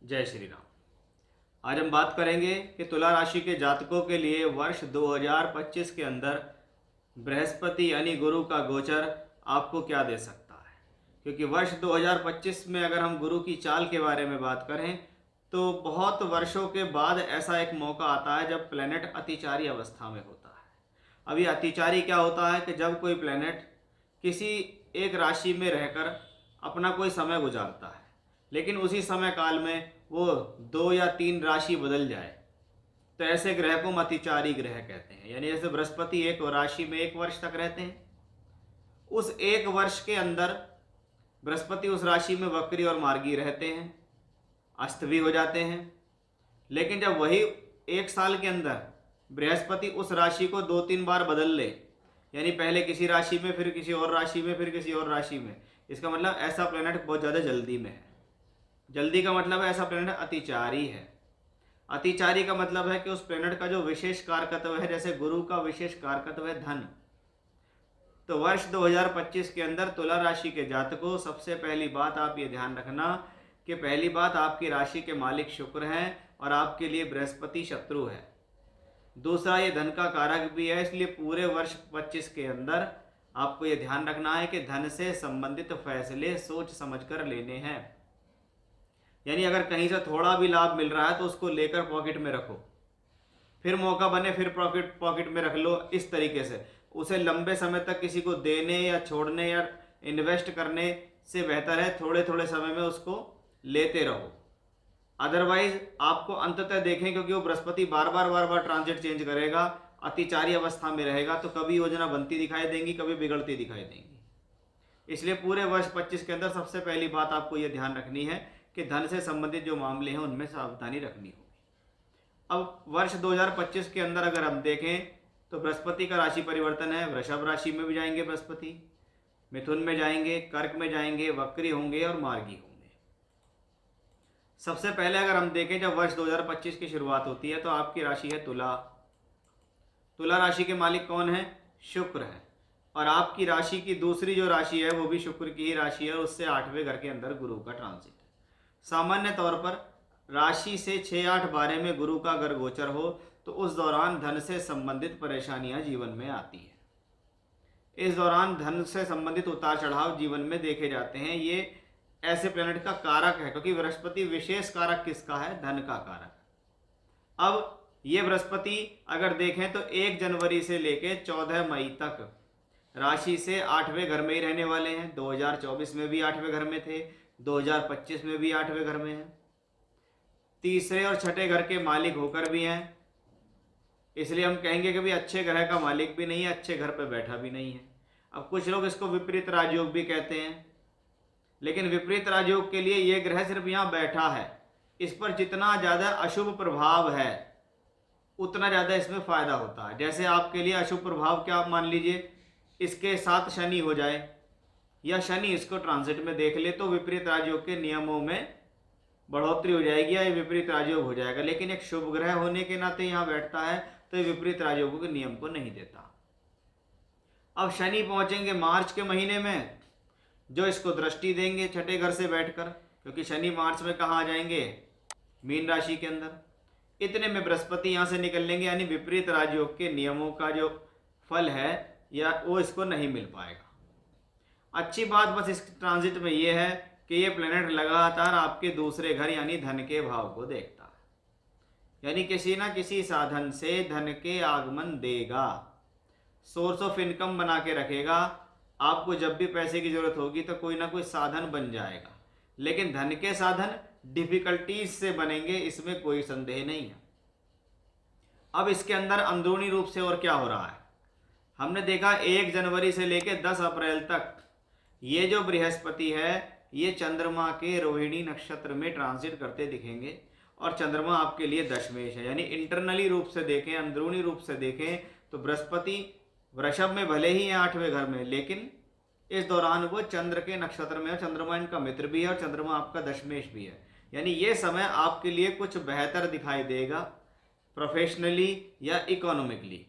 जय श्री राम। आज हम बात करेंगे कि तुला राशि के जातकों के लिए वर्ष 2025 के अंदर बृहस्पति यानी गुरु का गोचर आपको क्या दे सकता है। क्योंकि वर्ष 2025 में अगर हम गुरु की चाल के बारे में बात करें तो बहुत वर्षों के बाद ऐसा एक मौका आता है जब प्लेनेट अतिचारी अवस्था में होता है। अभी अतिचारी क्या होता है कि जब कोई प्लेनेट किसी एक राशि में रहकर अपना कोई समय गुजारता है, लेकिन उसी समय काल में वो 2 या 3 राशि बदल जाए, तो ऐसे ग्रह को हम अतिचारी ग्रह कहते हैं। यानी जैसे बृहस्पति एक राशि में 1 वर्ष तक रहते हैं, उस 1 वर्ष के अंदर बृहस्पति उस राशि में वक्री और मार्गी रहते हैं, अस्त भी हो जाते हैं। लेकिन जब वही 1 साल के अंदर बृहस्पति उस राशि को 2-3 बार बदल ले, यानी पहले किसी राशि में, फिर किसी और राशि में, फिर किसी और राशि में, इसका मतलब ऐसा प्लैनेट बहुत ज़्यादा जल्दी में है। जल्दी का मतलब है ऐसा प्लैनेट अतिचारी है। अतिचारी का मतलब है कि उस प्लैनेट का जो विशेष कारकत्व है, जैसे गुरु का विशेष कारकत्व है धन, तो वर्ष 2025 के अंदर तुला राशि के जातकों सबसे पहली बात आप ये ध्यान रखना कि पहली बात आपकी राशि के मालिक शुक्र हैं और आपके लिए बृहस्पति शत्रु है। दूसरा, ये धन का कारक भी है, इसलिए पूरे वर्ष 25 के अंदर आपको ये ध्यान रखना है कि धन से संबंधित फैसले सोच समझकर लेने हैं। यानी अगर कहीं से थोड़ा भी लाभ मिल रहा है तो उसको लेकर पॉकेट में रखो, फिर मौका बने फिर पॉकेट में रख लो। इस तरीके से उसे लंबे समय तक किसी को देने या छोड़ने या इन्वेस्ट करने से बेहतर है थोड़े थोड़े समय में उसको लेते रहो। अदरवाइज आपको अंततः देखें, क्योंकि वो बृहस्पति बार बार ट्रांजिट चेंज करेगा, अतिचारी अवस्था में रहेगा, तो कभी योजना बनती दिखाई देंगी, कभी बिगड़ती दिखाई देंगी। इसलिए पूरे वर्ष 25 के अंदर सबसे पहली बात आपको ये ध्यान रखनी है कि धन से संबंधित जो मामले हैं उनमें सावधानी रखनी होगी। अब वर्ष 2025 के अंदर अगर हम देखें तो बृहस्पति का राशि परिवर्तन है। वृषभ राशि में भी जाएंगे बृहस्पति, मिथुन में जाएंगे, कर्क में जाएंगे, वक्री होंगे और मार्गी होंगे। सबसे पहले अगर हम देखें जब वर्ष 2025 की शुरुआत होती है तो आपकी राशि है तुला। तुला राशि के मालिक कौन है? शुक्र है। और आपकी राशि की दूसरी जो राशि है वो भी शुक्र की ही राशि है, उससे 8वें घर के अंदर गुरु का ट्रांजिट है। सामान्य तौर पर राशि से 6-8-12 में गुरु का अगर गोचर हो तो उस दौरान धन से संबंधित परेशानियां जीवन में आती है। इस दौरान धन से संबंधित उतार चढ़ाव जीवन में देखे जाते हैं। ये ऐसे प्लैनेट का कारक है, क्योंकि बृहस्पति विशेष कारक किसका है? धन का कारक। अब ये बृहस्पति अगर देखें तो 1 जनवरी से लेकर 14 मई तक राशि से 8वें घर में ही रहने वाले हैं। 2024 में भी 8वें घर में थे, 2025 में भी 8वें घर में हैं, तीसरे और छठे घर के मालिक होकर भी हैं। इसलिए हम कहेंगे कि भाई अच्छे ग्रह का मालिक भी नहीं है, अच्छे घर पर बैठा भी नहीं है। अब कुछ लोग इसको विपरीत राजयोग भी कहते हैं, लेकिन विपरीत राजयोग के लिए ये ग्रह सिर्फ यहाँ बैठा है। इस पर जितना ज़्यादा अशुभ प्रभाव है उतना ज़्यादा इसमें फ़ायदा होता है। जैसे आपके लिए अशुभ प्रभाव क्या, मान लीजिए इसके साथ शनि हो जाए या शनि इसको ट्रांजिट में देख ले तो विपरीत राजयोग के नियमों में बढ़ोतरी हो जाएगी या ये विपरीत राजयोग हो जाएगा। लेकिन एक शुभ ग्रह होने के नाते यहाँ बैठता है तो ये विपरीत राजयोगों के नियम को नहीं देता। अब शनि पहुंचेंगे मार्च के महीने में, जो इसको दृष्टि देंगे छठे घर से बैठकर, क्योंकि शनि मार्च में कहाँ आ जाएंगे? मीन राशि के अंदर। इतने में बृहस्पति यहाँ से निकल लेंगे, यानी विपरीत राजयोग के नियमों का जो फल है या वो इसको नहीं मिल पाएगा। अच्छी बात बस इस ट्रांजिट में ये है कि ये प्लैनेट लगातार आपके दूसरे घर यानी धन के भाव को देखता है, यानी किसी ना किसी साधन से धन के आगमन देगा, सोर्स ऑफ इनकम बना के रखेगा। आपको जब भी पैसे की जरूरत होगी तो कोई ना कोई साधन बन जाएगा, लेकिन धन के साधन डिफिकल्टीज से बनेंगे, इसमें कोई संदेह नहीं है। अब इसके अंदर अंदरूनी रूप से और क्या हो रहा है? हमने देखा 1 जनवरी से लेकर 10 अप्रैल तक ये जो बृहस्पति है ये चंद्रमा के रोहिणी नक्षत्र में ट्रांजिट करते दिखेंगे, और चंद्रमा आपके लिए दशमेश है। यानी इंटरनली रूप से देखें, अंदरूनी रूप से देखें तो बृहस्पति वृषभ में भले ही है 8वें घर में, लेकिन इस दौरान वो चंद्र के नक्षत्र में है। चंद्रमा इनका मित्र भी है और चंद्रमा आपका दशमेश भी है। यानी ये समय आपके लिए कुछ बेहतर दिखाई देगा प्रोफेशनली या इकोनॉमिकली,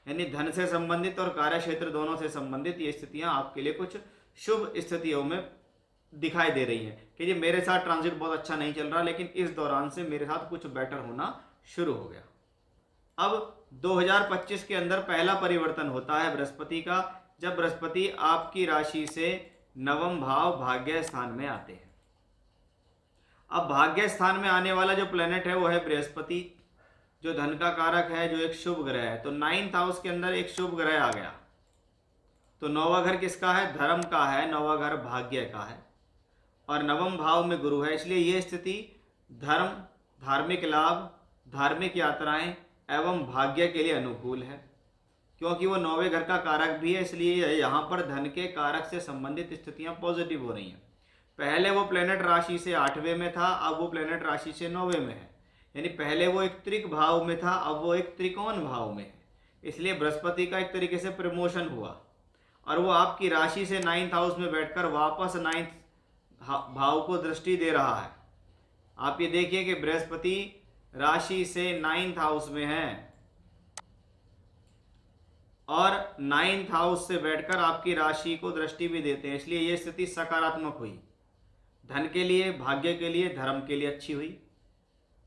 यानी धन से संबंधित और कार्य क्षेत्र दोनों से संबंधित ये स्थितियां आपके लिए कुछ शुभ स्थितियों में दिखाई दे रही हैं कि ये मेरे साथ ट्रांजिट बहुत अच्छा नहीं चल रहा, लेकिन इस दौरान से मेरे साथ कुछ बेटर होना शुरू हो गया। अब 2025 के अंदर पहला परिवर्तन होता है बृहस्पति का, जब बृहस्पति आपकी राशि से नवम भाव भाग्य स्थान में आते हैं। अब भाग्य स्थान में आने वाला जो प्लेनेट है वो है बृहस्पति, जो धन का कारक है, जो एक शुभ ग्रह है। तो 9th हाउस के अंदर एक शुभ ग्रह आ गया, तो नौवा घर किसका है? धर्म का है, नौवा घर भाग्य का है, और नवम भाव में गुरु है। इसलिए ये स्थिति धर्म, धार्मिक लाभ, धार्मिक यात्राएं एवं भाग्य के लिए अनुकूल है, क्योंकि वो नौवे घर का कारक भी है। इसलिए यहाँ पर धन के कारक से संबंधित स्थितियाँ पॉजिटिव हो रही हैं। पहले वो प्लेनेट राशि से 8वें में था, अब वो प्लेनेट राशि से 9वें में है। यानी पहले वो एक त्रिक भाव में था, अब वो एक त्रिकोण भाव में है। इसलिए बृहस्पति का एक तरीके से प्रमोशन हुआ, और वो आपकी राशि से 9th हाउस में बैठकर वापस 9th भाव को दृष्टि दे रहा है। आप ये देखिए कि बृहस्पति राशि से 9th हाउस में है, और 9th हाउस से बैठकर आपकी राशि को दृष्टि भी देते हैं। इसलिए ये स्थिति सकारात्मक हुई, धन के लिए, भाग्य के लिए, धर्म के लिए अच्छी हुई,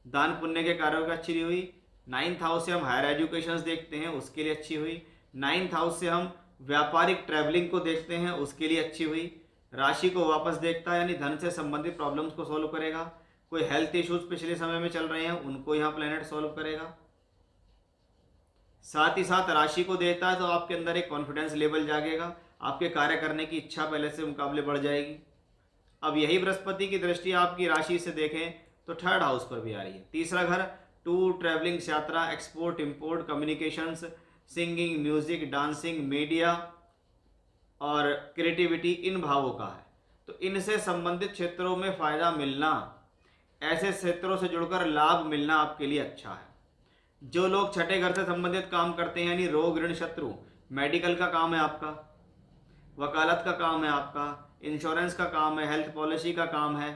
दान पुण्य के कार्यों की अच्छी हुई। 9th हाउस से हम हायर एजुकेशन देखते हैं, उसके लिए अच्छी हुई। 9th हाउस से हम व्यापारिक ट्रैवलिंग को देखते हैं, उसके लिए अच्छी हुई। राशि को वापस देखता है, यानी धन से संबंधित प्रॉब्लम्स को सॉल्व करेगा। कोई हेल्थ इश्यूज पिछले समय में चल रहे हैं, उनको यहाँ प्लेनेट सॉल्व करेगा। साथ ही साथ राशि को देता है, तो आपके अंदर एक कॉन्फिडेंस लेवल जागेगा, आपके कार्य करने की इच्छा पहले से मुकाबले बढ़ जाएगी। अब यही बृहस्पति की दृष्टि आपकी राशि से देखें तो 3rd हाउस पर भी आ रही है। तीसरा घर टूर, ट्रैवलिंग, यात्रा, export, import, communications, singing, music, dancing, media और क्रिएटिविटी, इन भावों का है। तो इनसे संबंधित क्षेत्रों में फायदा मिलना, ऐसे क्षेत्रों से जुड़कर लाभ मिलना आपके लिए अच्छा है। जो लोग छठे घर से संबंधित काम करते हैं, यानी रोग, ऋण, शत्रु, मेडिकल का काम है आपका, वकालत का काम है आपका, इंश्योरेंस का काम है, हेल्थ पॉलिसी का काम है,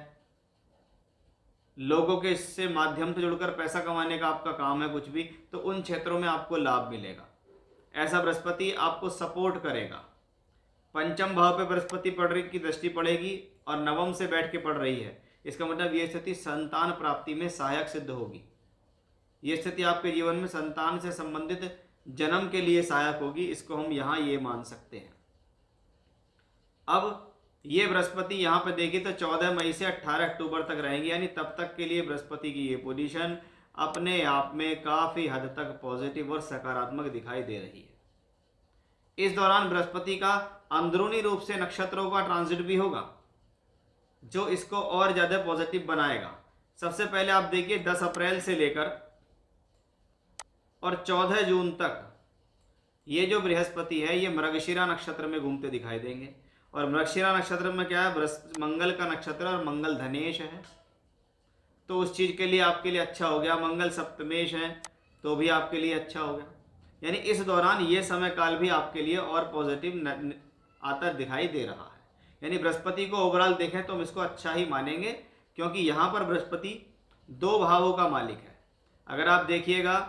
लोगों के इससे माध्यम से जुड़कर पैसा कमाने का आपका काम है कुछ भी, तो उन क्षेत्रों में आपको लाभ मिलेगा। ऐसा बृहस्पति आपको सपोर्ट करेगा। पंचम भाव पे बृहस्पति पड़ रही की दृष्टि पड़ेगी और नवम से बैठ के पड़ रही है। इसका मतलब ये स्थिति संतान प्राप्ति में सहायक सिद्ध होगी। ये स्थिति आपके जीवन में संतान से संबंधित जन्म के लिए सहायक होगी, इसको हम यहाँ ये मान सकते हैं। अब ये बृहस्पति यहाँ पे देखिए तो 14 मई से 18 अक्टूबर तक रहेंगे, यानी तब तक के लिए बृहस्पति की ये पोजीशन अपने आप में काफ़ी हद तक पॉजिटिव और सकारात्मक दिखाई दे रही है। इस दौरान बृहस्पति का अंदरूनी रूप से नक्षत्रों का ट्रांजिट भी होगा, जो इसको और ज़्यादा पॉजिटिव बनाएगा। सबसे पहले आप देखिए 10 अप्रैल से लेकर और 14 जून तक ये जो बृहस्पति है ये मृगशिरा नक्षत्र में घूमते दिखाई देंगे। और मृगशिरा नक्षत्र में क्या है? मंगल का नक्षत्र और मंगल धनेश है, तो उस चीज़ के लिए आपके लिए अच्छा हो गया। मंगल सप्तमेश है तो भी आपके लिए अच्छा हो गया। यानी इस दौरान ये समय काल भी आपके लिए और पॉजिटिव आता दिखाई दे रहा है। यानी बृहस्पति को ओवरऑल देखें तो हम इसको अच्छा ही मानेंगे, क्योंकि यहाँ पर बृहस्पति 2 भावों का मालिक है। अगर आप देखिएगा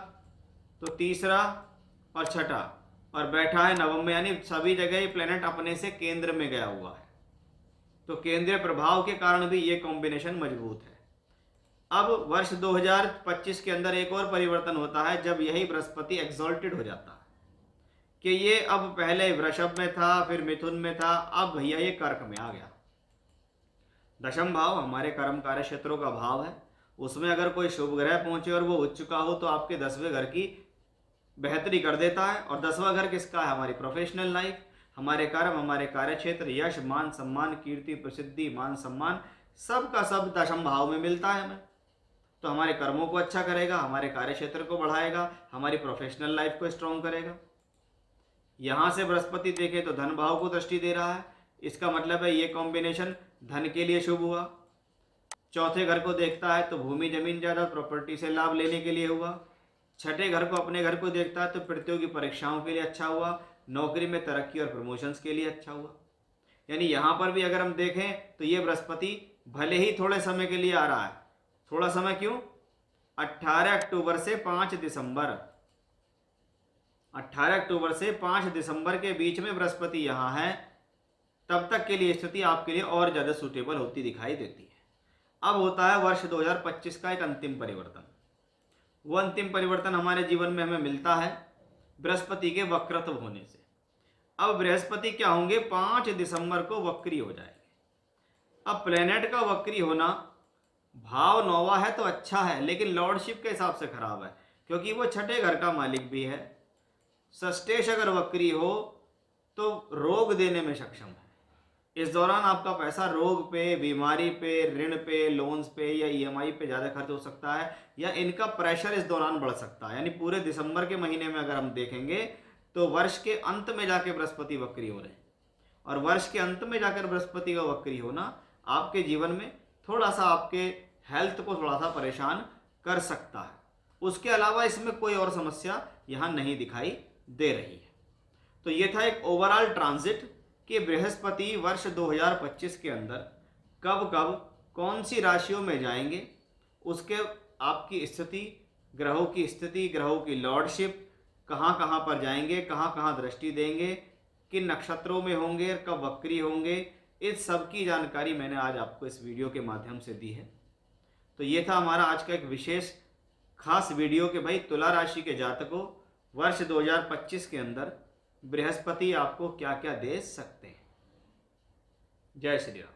तो तीसरा और छठा, और बैठा है नवम में, यानी सभी जगह ये प्लेनेट अपने से केंद्र में गया हुआ है, तो केंद्रीय प्रभाव के कारण भी ये कॉम्बिनेशन मजबूत है। अब वर्ष 2025 के अंदर एक और परिवर्तन होता है, जब यही बृहस्पति एक्सॉल्टेड हो जाता है कि ये अब पहले वृषभ में था, फिर मिथुन में था, अब भैया ये कर्क में आ गया। दशम भाव हमारे कर्म कार्य क्षेत्रों का भाव है, उसमें अगर कोई शुभ ग्रह पहुंचे और वो उच्च चुका हो तो आपके 10वें घर की बेहतरी कर देता है। और 10वां घर किसका है? हमारी प्रोफेशनल लाइफ, हमारे कर्म, हमारे कार्य क्षेत्र, यश, मान सम्मान, कीर्ति, प्रसिद्धि, मान सम्मान, सब का सब दशम भाव में मिलता है हमें। तो हमारे कर्मों को अच्छा करेगा, हमारे कार्य क्षेत्र को बढ़ाएगा, हमारी प्रोफेशनल लाइफ को स्ट्रॉन्ग करेगा। यहाँ से बृहस्पति देखे तो धन भाव को दृष्टि दे रहा है, इसका मतलब है ये कॉम्बिनेशन धन के लिए शुभ हुआ। चौथे घर को देखता है तो भूमि, जमीन, जायदाद, प्रॉपर्टी से लाभ लेने के लिए हुआ। छठे घर को, अपने घर को देखता है तो प्रतियोगी परीक्षाओं के लिए अच्छा हुआ। नौकरी में तरक्की और प्रमोशंस के लिए अच्छा हुआ। यानी यहाँ पर भी अगर हम देखें तो ये बृहस्पति भले ही थोड़े समय के लिए आ रहा है, थोड़ा समय क्यों? 18 अक्टूबर से 5 दिसंबर, 18 अक्टूबर से 5 दिसंबर के बीच में बृहस्पति यहाँ है, तब तक के लिए स्थिति आपके लिए और ज़्यादा सूटेबल होती दिखाई देती है। अब होता है वर्ष 2025 का एक अंतिम परिवर्तन। वो अंतिम परिवर्तन हमारे जीवन में हमें मिलता है बृहस्पति के वक्रत्व होने से। अब बृहस्पति क्या होंगे, 5 दिसंबर को वक्री हो जाएंगे। अब प्लेनेट का वक्री होना भाव 9वां है तो अच्छा है, लेकिन लॉर्डशिप के हिसाब से खराब है, क्योंकि वो छठे घर का मालिक भी है। षष्ठेश अगर वक्री हो तो रोग देने में सक्षम है। इस दौरान आपका पैसा रोग पे, बीमारी पे, ऋण पे, लोन्स पे या ईएमआई पे ज़्यादा खर्च हो सकता है, या इनका प्रेशर इस दौरान बढ़ सकता है। यानी पूरे दिसंबर के महीने में अगर हम देखेंगे तो वर्ष के अंत में जाके बृहस्पति वक्री हो रहे हैं, और वर्ष के अंत में जाकर बृहस्पति का वक्री होना आपके जीवन में थोड़ा सा आपके हेल्थ को थोड़ा सा परेशान कर सकता है। उसके अलावा इसमें कोई और समस्या यहाँ नहीं दिखाई दे रही है। तो ये था एक ओवरऑल ट्रांजिट कि बृहस्पति वर्ष 2025 के अंदर कब कब कौन सी राशियों में जाएंगे, उसके आपकी स्थिति, ग्रहों की स्थिति, ग्रहों की लॉर्डशिप, कहाँ कहाँ पर जाएंगे, कहाँ कहाँ दृष्टि देंगे, किन नक्षत्रों में होंगे, कब वक्री होंगे, इस सब की जानकारी मैंने आज आपको इस वीडियो के माध्यम से दी है। तो ये था हमारा आज का एक विशेष खास वीडियो कि भाई तुला राशि के जातकों वर्ष 2025 के अंदर बृहस्पति आपको क्या क्या दे सकते हैं। जय श्री राम।